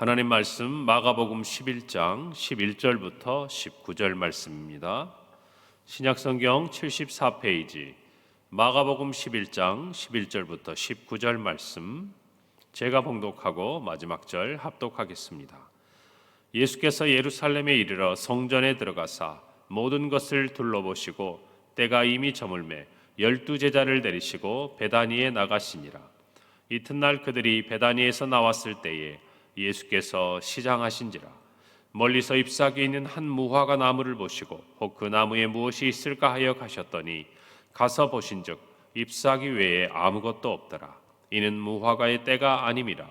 하나님 말씀 마가복음 11장 11절부터 19절 말씀입니다. 신약성경 74페이지 마가복음 11장 11절부터 19절 말씀, 제가 봉독하고 마지막 절 합독하겠습니다. 예수께서 예루살렘에 이르러 성전에 들어가사 모든 것을 둘러보시고 때가 이미 저물매 12제자를 데리시고 베다니에 나가시니라. 이튿날 그들이 베다니에서 나왔을 때에 예수께서 시장하신지라. 멀리서 잎사귀 있는 한 무화과 나무를 보시고 혹 그 나무에 무엇이 있을까 하여 가셨더니 가서 보신즉 잎사귀 외에 아무것도 없더라. 이는 무화과의 때가 아님이라.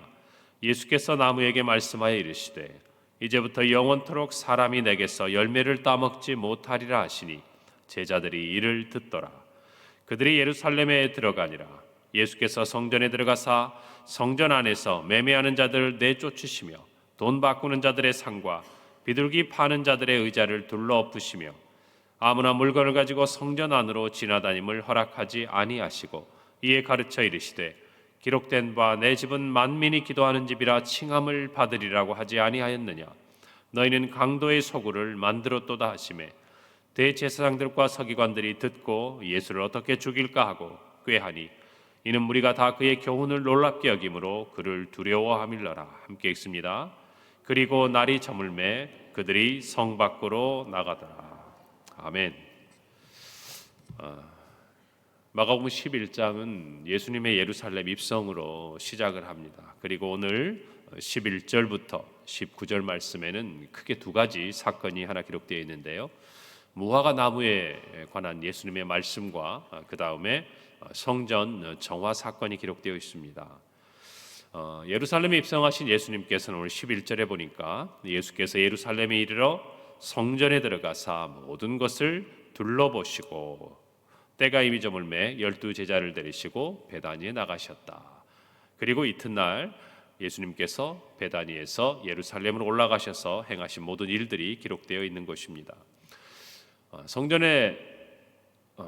예수께서 나무에게 말씀하여 이르시되 이제부터 영원토록 사람이 내게서 열매를 따먹지 못하리라 하시니 제자들이 이를 듣더라. 그들이 예루살렘에 들어가니라. 예수께서 성전에 들어가사 성전 안에서 매매하는 자들을 내쫓으시며 돈 바꾸는 자들의 상과 비둘기 파는 자들의 의자를 둘러 엎으시며 아무나 물건을 가지고 성전 안으로 지나다님을 허락하지 아니하시고 이에 가르쳐 이르시되 기록된 바 내 집은 만민이 기도하는 집이라 칭함을 받으리라고 하지 아니하였느냐. 너희는 강도의 소굴을 만들었도다 하시매 대제사장들과 서기관들이 듣고 예수를 어떻게 죽일까 하고 꾀하니 이는 무리가 다 그의 교훈을 놀랍게 여김으로 그를 두려워함일러라. 함께 읽습니다. 그리고 날이 저물매 그들이 성 밖으로 나가더라. 아멘. 마가복음 11장은 예수님의 예루살렘 입성으로 시작을 합니다. 그리고 오늘 11절부터 19절 말씀에는 크게 두 가지 사건이 하나 기록되어 있는데요. 무화과 나무에 관한 예수님의 말씀과 그 다음에 성전 정화 사건이 기록되어 있습니다. 예루살렘에 입성하신 예수님께서는 오늘 11절에 보니까 예수께서 예루살렘에 이르러 성전에 들어가사 모든 것을 둘러보시고 때가 이미 저물매 12제자를 데리시고 베다니에 나가셨다. 그리고 이튿날 예수님께서 베다니에서 예루살렘으로 올라가셔서 행하신 모든 일들이 기록되어 있는 것입니다. 성전에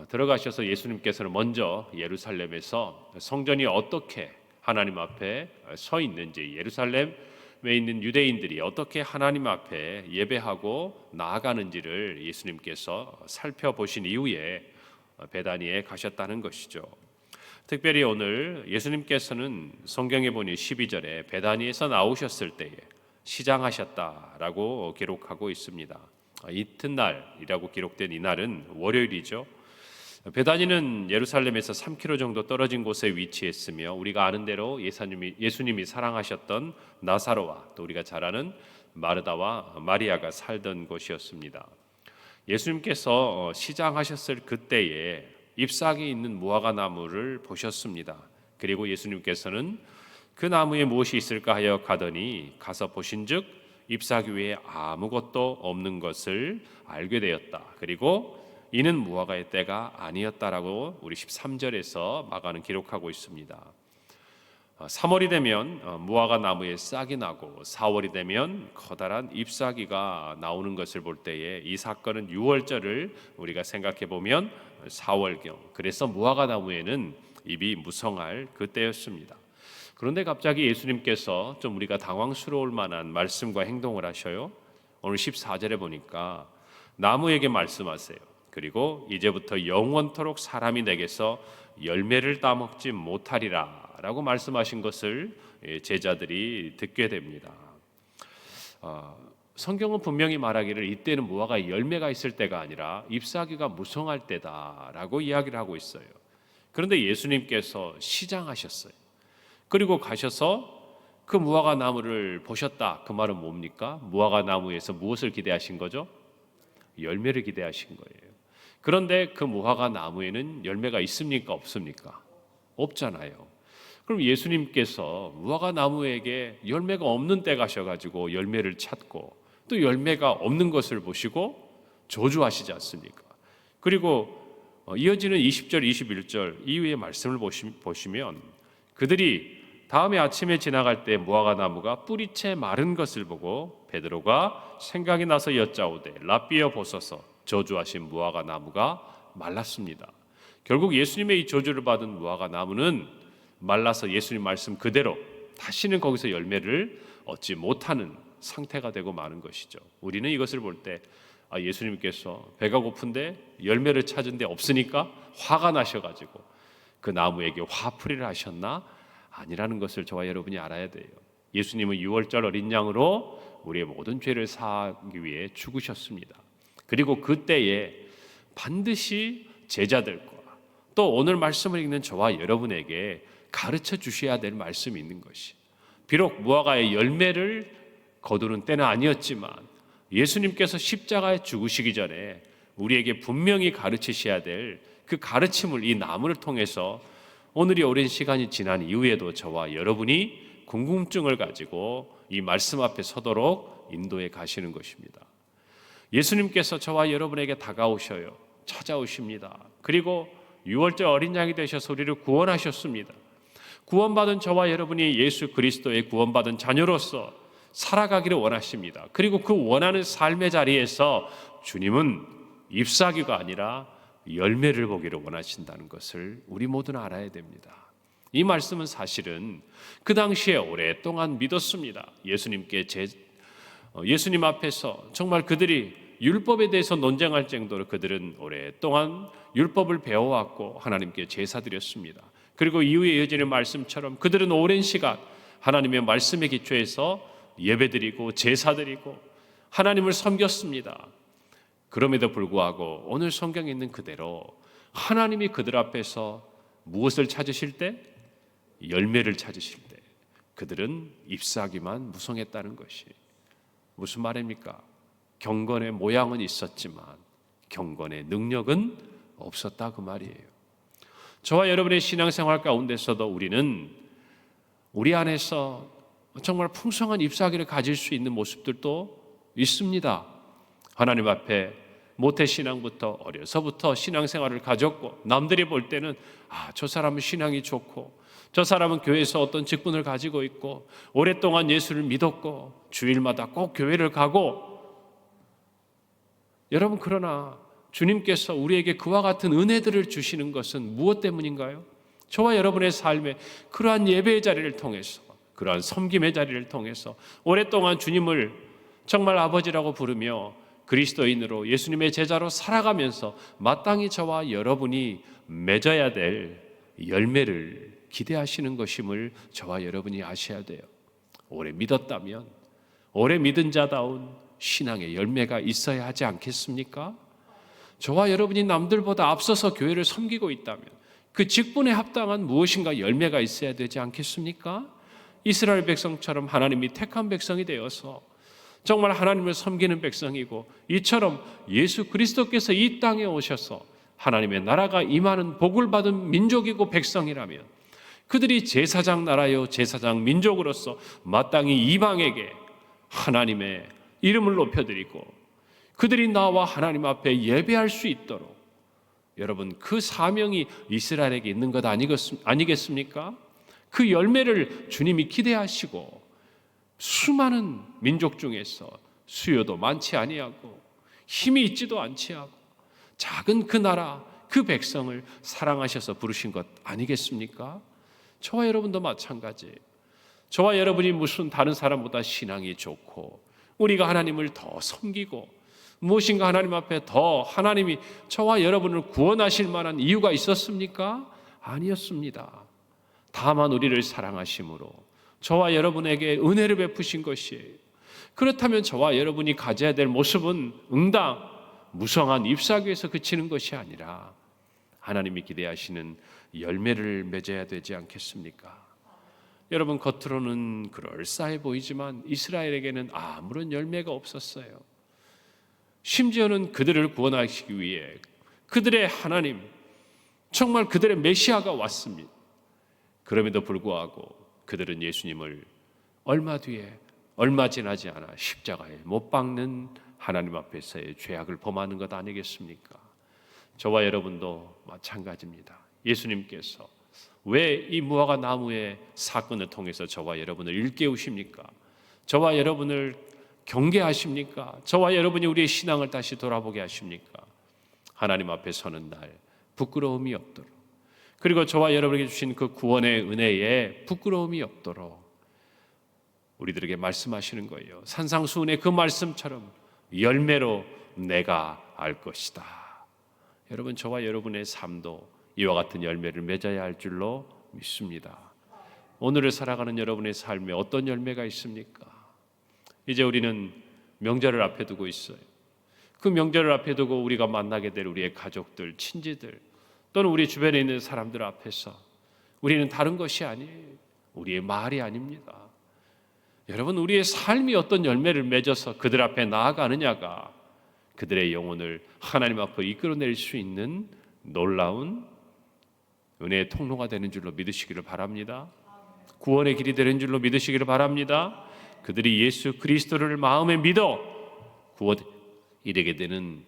들어가셔서 예수님께서는 먼저 예루살렘에서 성전이 어떻게 하나님 앞에 서 있는지, 예루살렘에 있는 유대인들이 어떻게 하나님 앞에 예배하고 나아가는지를 예수님께서 살펴보신 이후에 베다니에 가셨다는 것이죠. 특별히 오늘 예수님께서는 성경에 보니 12절에 베다니에서 나오셨을 때에 시장하셨다라고 기록하고 있습니다. 이튿날이라고 기록된 이날은 월요일이죠. 베다니는 예루살렘에서 3km 정도 떨어진 곳에 위치했으며 우리가 아는 대로 예수님이 사랑하셨던 나사로와 또 우리가 잘 아는 마르다와 마리아가 살던 곳이었습니다. 예수님께서 시장하셨을 그때에 잎사귀 있는 무화과 나무를 보셨습니다. 그리고 예수님께서는 그 나무에 무엇이 있을까 하여 가더니 가서 보신즉 잎사귀 외에 아무것도 없는 것을 알게 되었다. 그리고 이는 무화과의 때가 아니었다라고 우리 13절에서 마가는 기록하고 있습니다. 3월이 되면 무화과 나무에 싹이 나고 4월이 되면 커다란 잎사귀가 나오는 것을 볼 때에 이 사건은 6월절을 우리가 생각해 보면 4월경, 그래서 무화과 나무에는 잎이 무성할 그때였습니다. 그런데 갑자기 예수님께서 좀 우리가 당황스러울 만한 말씀과 행동을 하셔요. 오늘 14절에 보니까 나무에게 말씀하세요. 그리고 이제부터 영원토록 사람이 내게서 열매를 따먹지 못하리라 라고 말씀하신 것을 제자들이 듣게 됩니다. 성경은 분명히 말하기를 이때는 무화과에 열매가 있을 때가 아니라 잎사귀가 무성할 때다라고 이야기를 하고 있어요. 그런데 예수님께서 시장하셨어요. 그리고 가셔서 그 무화과 나무를 보셨다. 그 말은 뭡니까? 무화과 나무에서 무엇을 기대하신 거죠? 열매를 기대하신 거예요. 그런데 그 무화과 나무에는 열매가 있습니까? 없습니까? 없잖아요. 그럼 예수님께서 무화과 나무에게 열매가 없는 때 가셔가지고 열매를 찾고 또 열매가 없는 것을 보시고 저주하시지 않습니까? 그리고 이어지는 20절, 21절 이후의 말씀을 보시면 그들이 다음에 아침에 지나갈 때 무화과 나무가 뿌리채 마른 것을 보고 베드로가 생각이 나서 여짜오되 라삐어 보소서, 저주하신 무화과 나무가 말랐습니다. 결국 예수님의 이 저주를 받은 무화과 나무는 말라서 예수님 말씀 그대로 다시는 거기서 열매를 얻지 못하는 상태가 되고 마는 것이죠. 우리는 이것을 볼 때 예수님께서 배가 고픈데 열매를 찾은 데 없으니까 화가 나셔가지고 그 나무에게 화풀이를 하셨나? 아니라는 것을 저와 여러분이 알아야 돼요. 예수님은 유월절 어린 양으로 우리의 모든 죄를 사하기 위해 죽으셨습니다. 그리고 그때에 반드시 제자들과 또 오늘 말씀을 읽는 저와 여러분에게 가르쳐 주셔야 될 말씀이 있는 것이, 비록 무화과의 열매를 거두는 때는 아니었지만 예수님께서 십자가에 죽으시기 전에 우리에게 분명히 가르치셔야 될 그 가르침을 이 나무를 통해서 오늘이 오랜 시간이 지난 이후에도 저와 여러분이 궁금증을 가지고 이 말씀 앞에 서도록 인도해 가시는 것입니다. 예수님께서 저와 여러분에게 다가오셔요. 찾아오십니다. 그리고 유월절 어린 양이 되셔서 우리를 구원하셨습니다. 구원받은 저와 여러분이 예수 그리스도의 구원받은 자녀로서 살아가기를 원하십니다. 그리고 그 원하는 삶의 자리에서 주님은 잎사귀가 아니라 열매를 보기를 원하신다는 것을 우리 모두는 알아야 됩니다. 이 말씀은 사실은 그 당시에 오랫동안 믿었습니다. 예수님 앞에서 정말 그들이 율법에 대해서 논쟁할 정도로 그들은 오랫동안 율법을 배워왔고 하나님께 제사드렸습니다. 그리고 이후에 이어지는 말씀처럼 그들은 오랜 시간 하나님의 말씀에 기초해서 예배드리고 제사드리고 하나님을 섬겼습니다. 그럼에도 불구하고 오늘 성경에 있는 그대로 하나님이 그들 앞에서 무엇을 찾으실 때? 열매를 찾으실 때 그들은 잎사귀만 무성했다는 것이 무슨 말입니까? 경건의 모양은 있었지만 경건의 능력은 없었다 그 말이에요. 저와 여러분의 신앙생활 가운데서도 우리는 우리 안에서 정말 풍성한 잎사귀를 가질 수 있는 모습들도 있습니다. 하나님 앞에 모태신앙부터 어려서부터 신앙생활을 가졌고 남들이 볼 때는 저 사람은 신앙이 좋고 저 사람은 교회에서 어떤 직분을 가지고 있고 오랫동안 예수를 믿었고 주일마다 꼭 교회를 가고, 여러분 그러나 주님께서 우리에게 그와 같은 은혜들을 주시는 것은 무엇 때문인가요? 저와 여러분의 삶에 그러한 예배의 자리를 통해서 그러한 섬김의 자리를 통해서 오랫동안 주님을 정말 아버지라고 부르며 그리스도인으로 예수님의 제자로 살아가면서 마땅히 저와 여러분이 맺어야 될 열매를 기대하시는 것임을 저와 여러분이 아셔야 돼요. 오래 믿었다면 오래 믿은 자다운 신앙의 열매가 있어야 하지 않겠습니까? 저와 여러분이 남들보다 앞서서 교회를 섬기고 있다면 그 직분에 합당한 무엇인가 열매가 있어야 되지 않겠습니까? 이스라엘 백성처럼 하나님이 택한 백성이 되어서 정말 하나님을 섬기는 백성이고, 이처럼 예수 그리스도께서 이 땅에 오셔서 하나님의 나라가 임하는 복을 받은 민족이고 백성이라면 그들이 제사장 나라요 제사장 민족으로서 마땅히 이방에게 하나님의 이름을 높여드리고 그들이 나와 하나님 앞에 예배할 수 있도록, 여러분 그 사명이 이스라엘에게 있는 것 아니겠습니까? 그 열매를 주님이 기대하시고 수많은 민족 중에서 수요도 많지 아니하고 힘이 있지도 않지 하고 작은 그 나라 그 백성을 사랑하셔서 부르신 것 아니겠습니까? 저와 여러분도 마찬가지예요. 저와 여러분이 무슨 다른 사람보다 신앙이 좋고 우리가 하나님을 더 섬기고 무엇인가 하나님 앞에 더 하나님이 저와 여러분을 구원하실 만한 이유가 있었습니까? 아니었습니다. 다만 우리를 사랑하심으로 저와 여러분에게 은혜를 베푸신 것이에요. 그렇다면 저와 여러분이 가져야 될 모습은 응당 무성한 잎사귀에서 그치는 것이 아니라 하나님이 기대하시는 열매를 맺어야 되지 않겠습니까? 여러분 겉으로는 그럴싸해 보이지만 이스라엘에게는 아무런 열매가 없었어요. 심지어는 그들을 구원하시기 위해 그들의 하나님, 정말 그들의 메시아가 왔습니다. 그럼에도 불구하고 그들은 예수님을 얼마 지나지 않아 십자가에 못 박는 하나님 앞에서의 죄악을 범하는 것 아니겠습니까? 저와 여러분도 마찬가지입니다. 예수님께서 왜 이 무화과 나무의 사건을 통해서 저와 여러분을 일깨우십니까? 저와 여러분을 경계하십니까? 저와 여러분이 우리의 신앙을 다시 돌아보게 하십니까? 하나님 앞에 서는 날 부끄러움이 없도록, 그리고 저와 여러분에게 주신 그 구원의 은혜에 부끄러움이 없도록 우리들에게 말씀하시는 거예요. 산상수훈의 그 말씀처럼 열매로 내가 알 것이다. 여러분, 저와 여러분의 삶도 이와 같은 열매를 맺어야 할 줄로 믿습니다. 오늘을 살아가는 여러분의 삶에 어떤 열매가 있습니까? 이제 우리는 명절을 앞에 두고 있어요. 그 명절을 앞에 두고 우리가 만나게 될 우리의 가족들, 친지들 또는 우리 주변에 있는 사람들 앞에서 우리는 다른 것이 아니에요. 우리의 말이 아닙니다. 여러분, 우리의 삶이 어떤 열매를 맺어서 그들 앞에 나아가느냐가 그들의 영혼을 하나님 앞으로 이끌어낼 수 있는 놀라운 은혜의 통로가 되는 줄로 믿으시기를 바랍니다. 구원의 길이 되는 줄로 믿으시기를 바랍니다. 그들이 예수 그리스도를 마음에 믿어 구원에 이르게 되는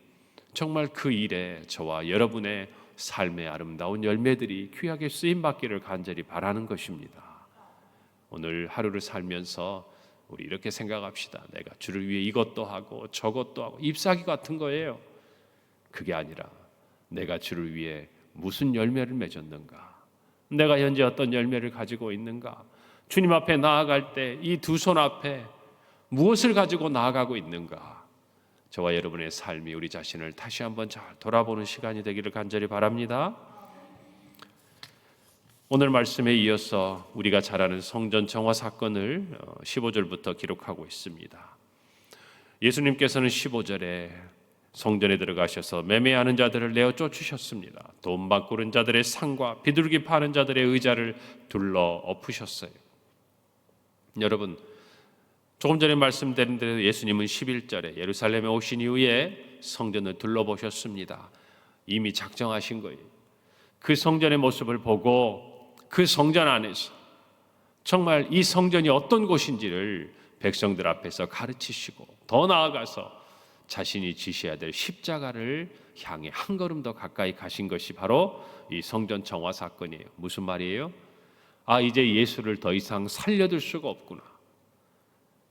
정말 그 일에 저와 여러분의 삶의 아름다운 열매들이 귀하게 쓰임받기를 간절히 바라는 것입니다. 오늘 하루를 살면서 우리 이렇게 생각합시다. 내가 주를 위해 이것도 하고 저것도 하고 잎사귀 같은 거예요. 그게 아니라 내가 주를 위해 무슨 열매를 맺었는가, 내가 현재 어떤 열매를 가지고 있는가, 주님 앞에 나아갈 때 이 두 손 앞에 무엇을 가지고 나아가고 있는가, 저와 여러분의 삶이 우리 자신을 다시 한번 잘 돌아보는 시간이 되기를 간절히 바랍니다. 오늘 말씀에 이어서 우리가 잘 아는 성전 정화 사건을 15절부터 기록하고 있습니다. 예수님께서는 15절에 성전에 들어가셔서 매매하는 자들을 내어 쫓으셨습니다. 돈 바꾸는 자들의 상과 비둘기 파는 자들의 의자를 둘러 엎으셨어요. 여러분, 조금 전에 말씀드린 대로 예수님은 11절에 예루살렘에 오신 이후에 성전을 둘러보셨습니다. 이미 작정하신 거예요. 그 성전의 모습을 보고 그 성전 안에서 정말 이 성전이 어떤 곳인지를 백성들 앞에서 가르치시고 더 나아가서 자신이 지셔야 될 십자가를 향해 한 걸음 더 가까이 가신 것이 바로 이 성전 정화 사건이에요. 무슨 말이에요? 이제 예수를 더 이상 살려둘 수가 없구나.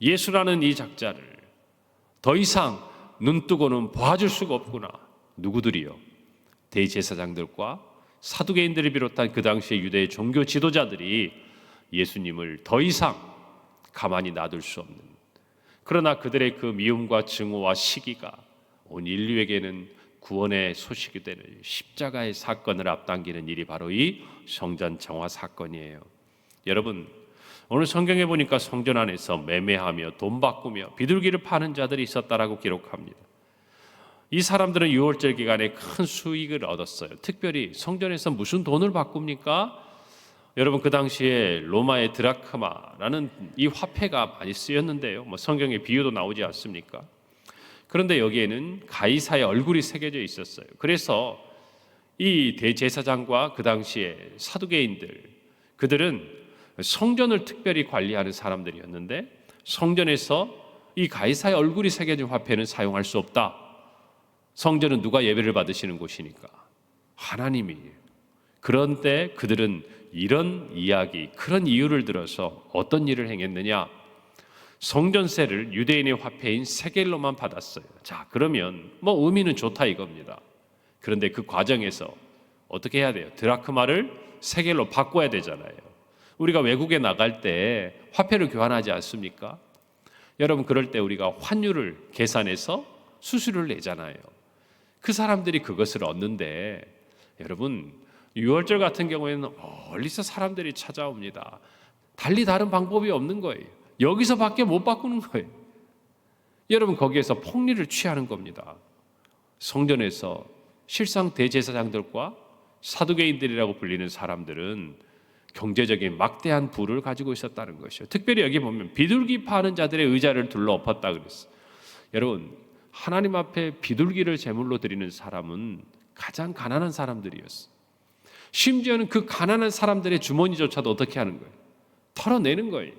예수라는 이 작자를 더 이상 눈뜨고는 봐줄 수가 없구나. 누구들이요? 대제사장들과 사두개인들을 비롯한 그 당시의 유대의 종교 지도자들이 예수님을 더 이상 가만히 놔둘 수 없는, 그러나 그들의 그 미움과 증오와 시기가 온 인류에게는 구원의 소식이 되는 십자가의 사건을 앞당기는 일이 바로 이 성전 정화 사건이에요. 여러분, 오늘 성경에 보니까 성전 안에서 매매하며 돈 바꾸며 비둘기를 파는 자들이 있었다라고 기록합니다. 이 사람들은 유월절 기간에 큰 수익을 얻었어요. 특별히 성전에서 무슨 돈을 바꿉니까? 여러분, 그 당시에 로마의 드라크마라는 이 화폐가 많이 쓰였는데요. 성경에 비유도 나오지 않습니까? 그런데 여기에는 가이사의 얼굴이 새겨져 있었어요. 그래서 이 대제사장과 그 당시에 사두개인들, 그들은 성전을 특별히 관리하는 사람들이었는데 성전에서 이 가이사의 얼굴이 새겨진 화폐는 사용할 수 없다. 성전은 누가 예배를 받으시는 곳이니까? 하나님이에요. 그런데 그들은 이런 이야기, 그런 이유를 들어서 어떤 일을 행했느냐? 성전세를 유대인의 화폐인 세겔로만 받았어요. 자, 그러면 의미는 좋다 이겁니다. 그런데 그 과정에서 어떻게 해야 돼요? 드라크마를 세겔로 바꿔야 되잖아요. 우리가 외국에 나갈 때 화폐를 교환하지 않습니까? 여러분, 그럴 때 우리가 환율을 계산해서 수수료를 내잖아요. 그 사람들이 그것을 얻는데, 여러분, 유월절 같은 경우에는 멀리서 사람들이 찾아옵니다. 달리 다른 방법이 없는 거예요. 여기서밖에 못 바꾸는 거예요. 여러분, 거기에서 폭리를 취하는 겁니다. 성전에서 실상 대제사장들과 사두개인들이라고 불리는 사람들은 경제적인 막대한 부를 가지고 있었다는 것이요. 특별히 여기 보면 비둘기 파는 자들의 의자를 둘러 엎었다 그랬어요. 여러분, 하나님 앞에 비둘기를 제물로 드리는 사람은 가장 가난한 사람들이었어요. 심지어는 그 가난한 사람들의 주머니조차도 어떻게 하는 거예요? 털어내는 거예요.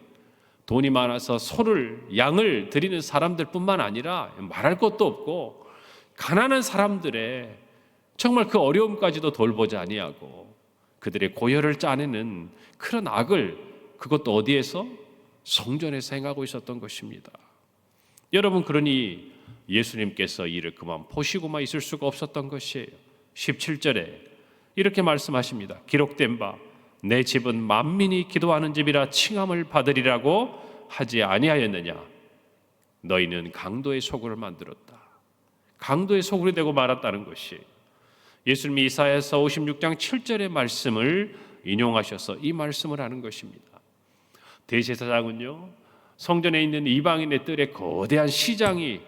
돈이 많아서 소를, 양을 드리는 사람들 뿐만 아니라 말할 것도 없고 가난한 사람들의 정말 그 어려움까지도 돌보지 아니하고 그들의 고혈을 짜내는 그런 악을, 그것도 어디에서? 성전에서 행하고 있었던 것입니다. 여러분, 그러니 예수님께서 이를 그만 보시고만 있을 수가 없었던 것이에요. 17절에 이렇게 말씀하십니다. 기록된 바 내 집은 만민이 기도하는 집이라 칭함을 받으리라고 하지 아니하였느냐? 너희는 강도의 소굴을 만들었다. 강도의 소굴이 되고 말았다는 것이 예수님이 이사야서 56장 7절의 말씀을 인용하셔서 이 말씀을 하는 것입니다. 대제사장은요, 성전에 있는 이방인의 뜰에 거대한 시장이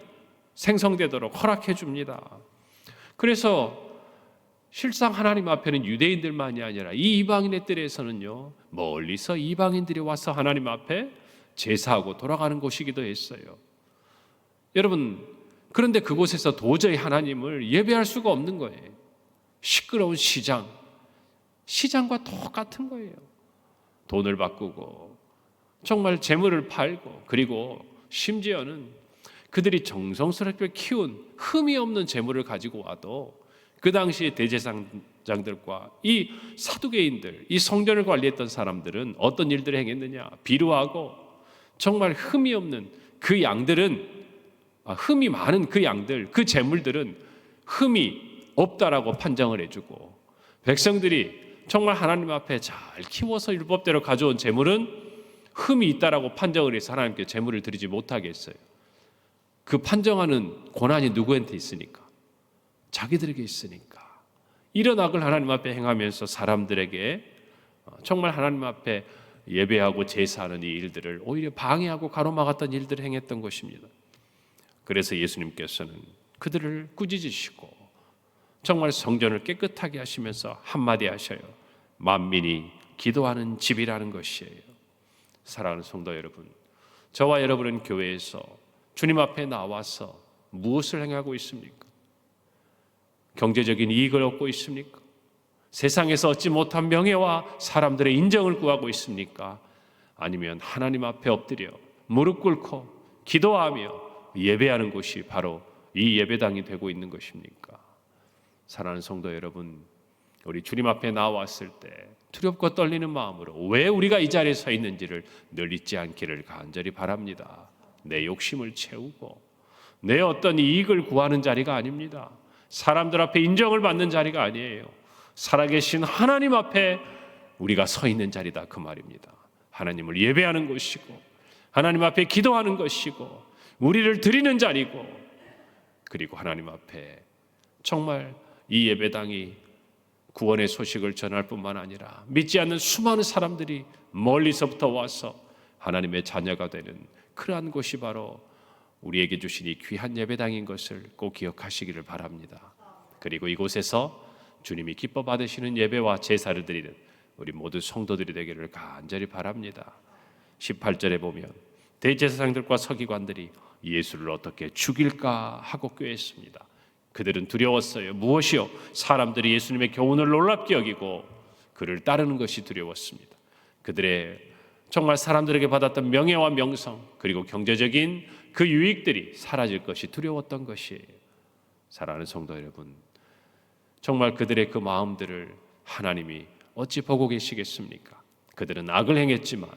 생성되도록 허락해 줍니다. 그래서 실상 하나님 앞에는 유대인들만이 아니라 이 이방인의 뜰에서는요, 멀리서 이방인들이 와서 하나님 앞에 제사하고 돌아가는 곳이기도 했어요. 여러분, 그런데 그곳에서 도저히 하나님을 예배할 수가 없는 거예요. 시끄러운 시장과 똑같은 거예요. 돈을 바꾸고 정말 재물을 팔고, 그리고 심지어는 그들이 정성스럽게 키운 흠이 없는 재물을 가지고 와도 그 당시에 대제사장들과 이 사두개인들, 이 성전을 관리했던 사람들은 어떤 일들을 행했느냐? 비루하고 정말 흠이 없는 그 양들은, 흠이 많은 그 양들, 그 재물들은 흠이 없다라고 판정을 해주고, 백성들이 정말 하나님 앞에 잘 키워서 율법대로 가져온 재물은 흠이 있다라고 판정을 해서 하나님께 재물을 드리지 못하게 했어요. 그 판정하는 권한이 누구한테 있으니까? 자기들에게 있으니까. 이런 악을 하나님 앞에 행하면서 사람들에게 정말 하나님 앞에 예배하고 제사하는 이 일들을 오히려 방해하고 가로막았던 일들을 행했던 것입니다. 그래서 예수님께서는 그들을 꾸짖으시고 정말 성전을 깨끗하게 하시면서 한마디 하셔요. 만민이 기도하는 집이라는 것이에요. 사랑하는 성도 여러분, 저와 여러분은 교회에서 주님 앞에 나와서 무엇을 행하고 있습니까? 경제적인 이익을 얻고 있습니까? 세상에서 얻지 못한 명예와 사람들의 인정을 구하고 있습니까? 아니면 하나님 앞에 엎드려 무릎 꿇고 기도하며 예배하는 곳이 바로 이 예배당이 되고 있는 것입니까? 사랑하는 성도 여러분, 우리 주님 앞에 나왔을 때 두렵고 떨리는 마음으로 왜 우리가 이 자리에 서 있는지를 늘 잊지 않기를 간절히 바랍니다. 내 욕심을 채우고 내 어떤 이익을 구하는 자리가 아닙니다. 사람들 앞에 인정을 받는 자리가 아니에요. 살아계신 하나님 앞에 우리가 서 있는 자리다, 그 말입니다. 하나님을 예배하는 것이고 하나님 앞에 기도하는 것이고 우리를 드리는 자리고, 그리고 하나님 앞에 정말 이 예배당이 구원의 소식을 전할 뿐만 아니라 믿지 않는 수많은 사람들이 멀리서부터 와서 하나님의 자녀가 되는 그러한 곳이 바로 우리에게 주신 이 귀한 예배당인 것을 꼭 기억하시기를 바랍니다. 그리고 이곳에서 주님이 기뻐 받으시는 예배와 제사를 드리는 우리 모두 성도들이 되기를 간절히 바랍니다. 18절에 보면 대제사장들과 서기관들이 예수를 어떻게 죽일까 하고 꾀했습니다. 그들은 두려웠어요. 무엇이요? 사람들이 예수님의 교훈을 놀랍게 여기고 그를 따르는 것이 두려웠습니다. 그들의 정말 사람들에게 받았던 명예와 명성, 그리고 경제적인 그 유익들이 사라질 것이 두려웠던 것이에요. 사랑하는 성도 여러분, 정말 그들의 그 마음들을 하나님이 어찌 보고 계시겠습니까? 그들은 악을 행했지만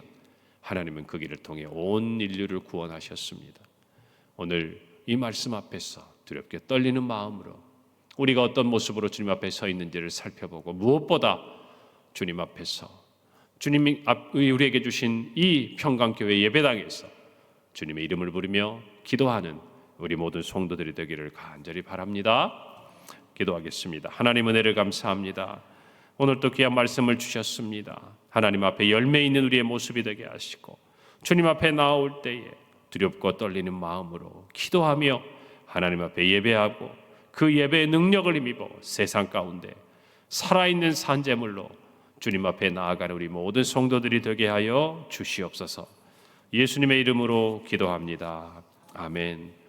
하나님은 그 길을 통해 온 인류를 구원하셨습니다. 오늘 이 말씀 앞에서 두렵게 떨리는 마음으로 우리가 어떤 모습으로 주님 앞에 서 있는지를 살펴보고, 무엇보다 주님 앞에서 주님이 우리에게 주신 이 평강교회 예배당에서 주님의 이름을 부르며 기도하는 우리 모든 성도들이 되기를 간절히 바랍니다. 기도하겠습니다. 하나님 은혜를 감사합니다. 오늘 또 귀한 말씀을 주셨습니다. 하나님 앞에 열매 있는 우리의 모습이 되게 하시고 주님 앞에 나올 때에 두렵고 떨리는 마음으로 기도하며 하나님 앞에 예배하고 그 예배의 능력을 힘입어 세상 가운데 살아있는 산재물로 주님 앞에 나아가는 우리 모든 성도들이 되게 하여 주시옵소서. 예수님의 이름으로 기도합니다. 아멘.